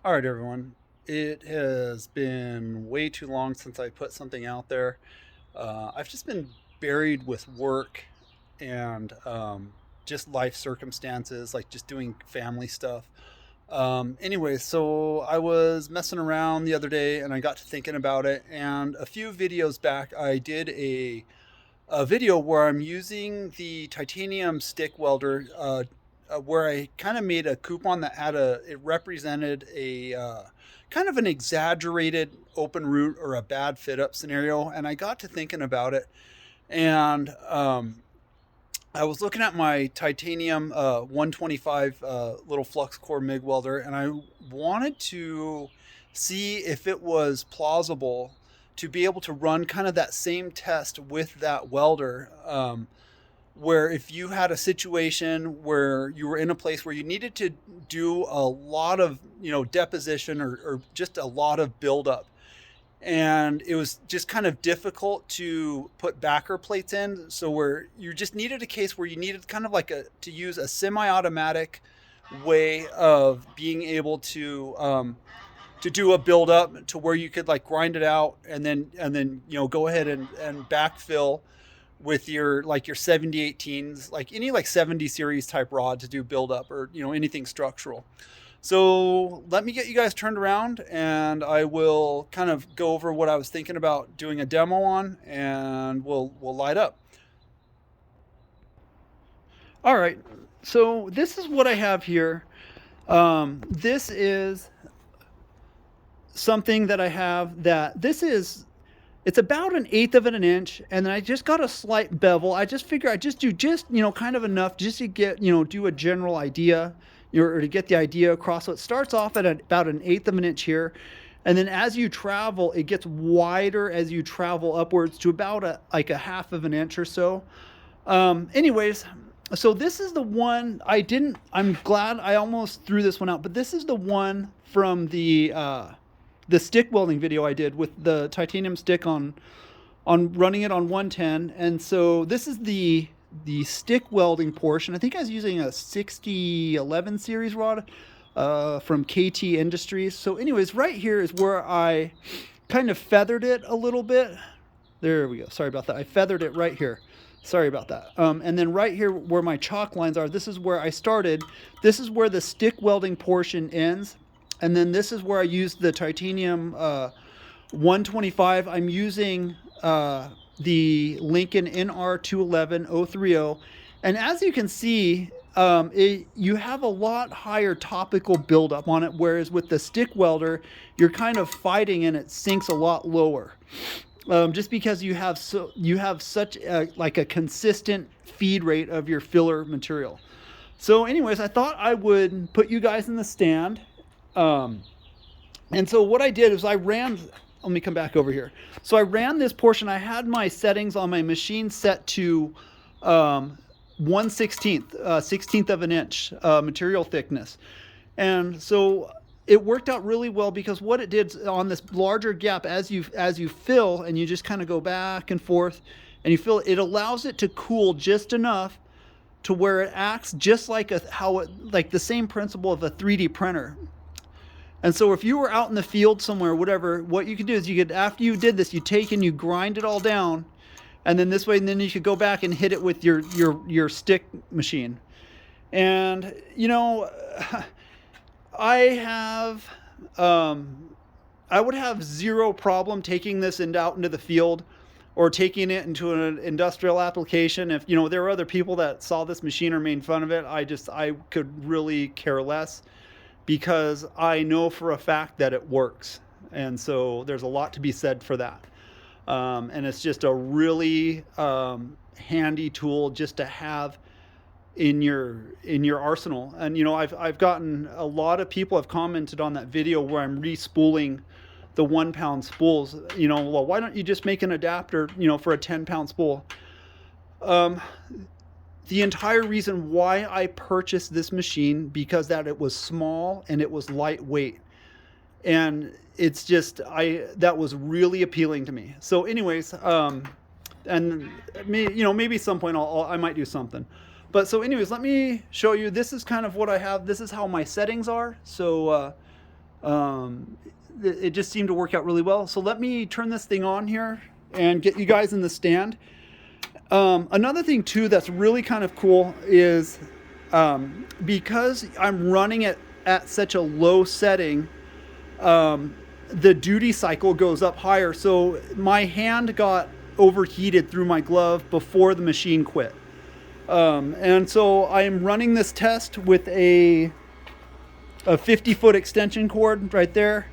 All right, everyone. It has been way too long since I put something out there. I've just been buried with work and just life circumstances, like just doing family stuff. Anyway, so I was messing around the other day and I got to thinking about it. And a few videos back, I did a video where I'm using the titanium stick welder, where I kind of made a coupon that it represented a kind of an exaggerated open root or a bad fit up scenario. And I got to thinking about it. And I was looking at my titanium 125 little flux core MIG welder, and I wanted to see if it was plausible to be able to run kind of that same test with that welder. Where if you had a situation where you were in a place where you needed to do a lot of deposition or just a lot of buildup, and it was just kind of difficult to put backer plates in. So where you just needed a case where you needed kind of like to use a semi-automatic way of being able to do a build up to where you could like grind it out and then go ahead and backfill with your 7018s, like any like 70 series type rod to do build up or anything structural. So let me get you guys turned around and I will kind of go over what I was thinking about doing a demo on, and we'll light up. All right. So this is what I have here. This is something that I have that it's about an eighth of an inch, and then I just got a slight bevel. I just figure I just do kind of enough just to get do a general idea, or to get the idea across. So it starts off at about an eighth of an inch here, and then as you travel, it gets wider as you travel upwards to about like a half of an inch or so. Anyways, so this is the one I'm glad I almost threw this one out, but this is the one from the stick welding video I did with the titanium stick on running it on 110. And so this is the stick welding portion. I think I was using a 6011 series rod from KT Industries. So anyways, right here is where I kind of feathered it a little bit. There we go. Sorry about that. I feathered it right here. Sorry about that. And then right here where my chalk lines are, this is where I started. This is where the stick welding portion ends. And then this is where I used the titanium 125. I'm using the Lincoln NR211 030. And as you can see, you have a lot higher topical buildup on it, whereas with the stick welder, you're kind of fighting and it sinks a lot lower. Just because you have such like a consistent feed rate of your filler material. So anyways, I thought I would put you guys in the stand. And so what I did is let me come back over here. So I ran this portion. I had my settings on my machine set to 1/16th, 16th of an inch material thickness. And so it worked out really well because what it did on this larger gap, as you fill and you just kind of go back and forth and you fill, it allows it to cool just enough to where it acts just like like the same principle of a 3D printer. And so if you were out in the field somewhere, whatever, what you could do is after you did this, you take and you grind it all down, and then this way, and then you could go back and hit it with your stick machine. And I have I would have zero problem taking this out into the field or taking it into an industrial application. If there were other people that saw this machine or made fun of it, I could really care less, because I know for a fact that it works. And so there's a lot to be said for that. And it's just a really handy tool just to have in your arsenal. And I've gotten a lot of people have commented on that video where I'm re-spooling the 1 pound spools. Well, why don't you just make an adapter for a 10-pound spool? The entire reason why I purchased this machine, because that it was small and it was lightweight, and it's just that was really appealing to me. So anyways, and maybe at some point I might do something. But so anyways, let me show you. This is kind of what I have. This is how my settings are. So It just seemed to work out really well. So let me turn this thing on here and get you guys in the stand. Another thing too that's really kind of cool is because I'm running it at such a low setting, the duty cycle goes up higher. So my hand got overheated through my glove before the machine quit. And so I'm running this test with a 50-foot extension cord right there.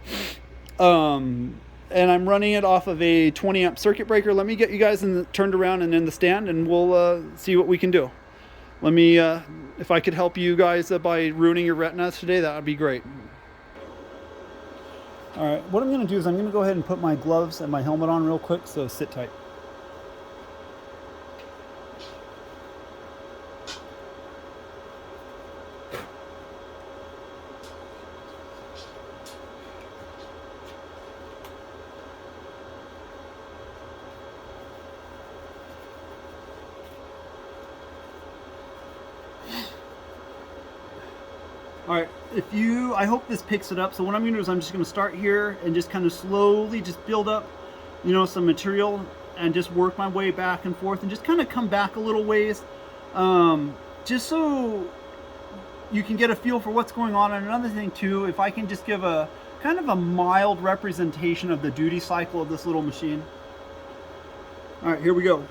And I'm running it off of a 20 amp circuit breaker. Let me get you guys turned around and in the stand, and we'll see what we can do. Let me, if I could help you guys by ruining your retinas today, that would be great. All right, what I'm going to do is I'm going to go ahead and put my gloves and my helmet on real quick, so sit tight. All right, I hope this picks it up. So what I'm gonna do is I'm just gonna start here and just kind of slowly just build up, some material and just work my way back and forth and just kind of come back a little ways, just so you can get a feel for what's going on. And another thing too, if I can just give a kind of a mild representation of the duty cycle of this little machine. All right, here we go.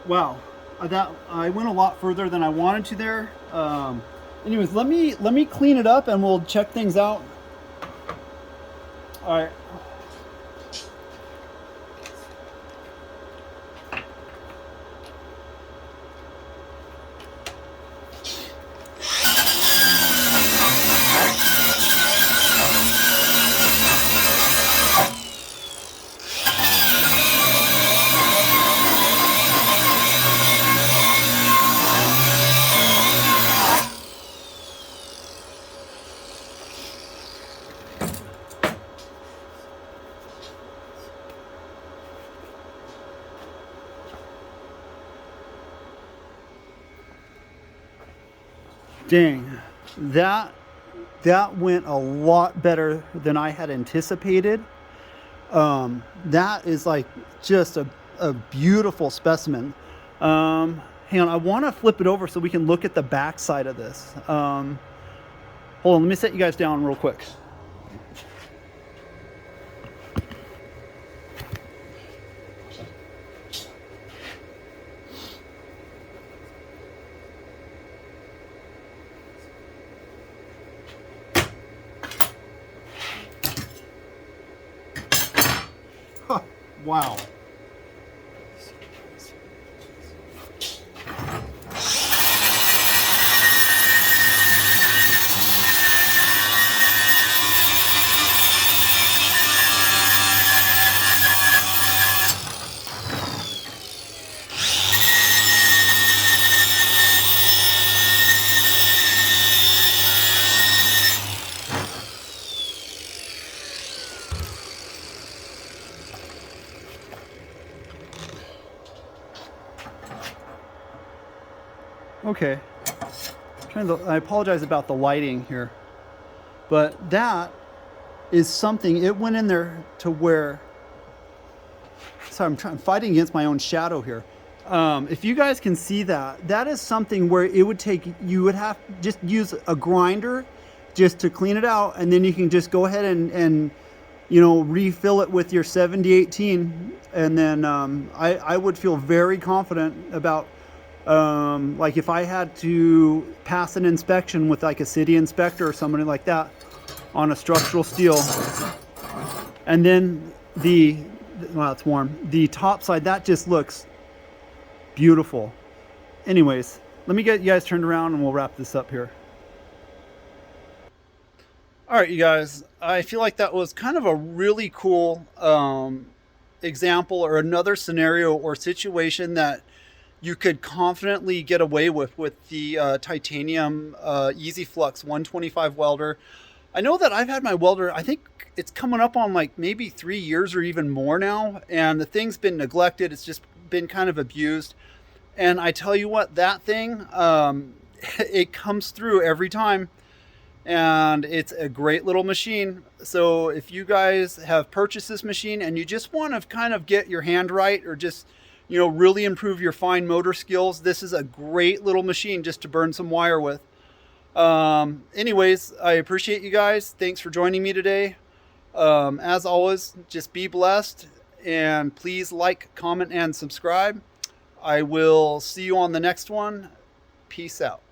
Wow, that I went a lot further than I wanted to there. Anyways, let me clean it up and we'll check things out. All right. Dang, that that went a lot better than I had anticipated. That is like just a beautiful specimen. Hang on, I want to flip it over so we can look at the back side of this. Hold on, let me set you guys down real quick. Huh, wow. Okay. I apologize about the lighting here, but that is something. It went in there to where. Sorry, I'm fighting against my own shadow here. If you guys can see that, that is something where it would take. You would have to just use a grinder, just to clean it out, and then you can just go ahead and refill it with your 7018, and then I would feel very confident about. Like if I had to pass an inspection with like a city inspector or somebody like that on a structural steel, and then well, it's warm. The top side, that just looks beautiful. Anyways, let me get you guys turned around and we'll wrap this up here. All right, you guys, I feel like that was kind of a really cool example or another scenario or situation that you could confidently get away with the titanium Easy Flux 125 welder. I know that I've had my welder, I think it's coming up on like maybe 3 years or even more now, and the thing's been neglected. It's just been kind of abused. And I tell you what, that thing, it comes through every time, and it's a great little machine. So if you guys have purchased this machine and you just want to kind of get your hand right, or just really improve your fine motor skills, this is a great little machine just to burn some wire with. Anyways, I appreciate you guys. Thanks for joining me today. As always, just be blessed, and please like, comment, and subscribe. I will see you on the next one. Peace out.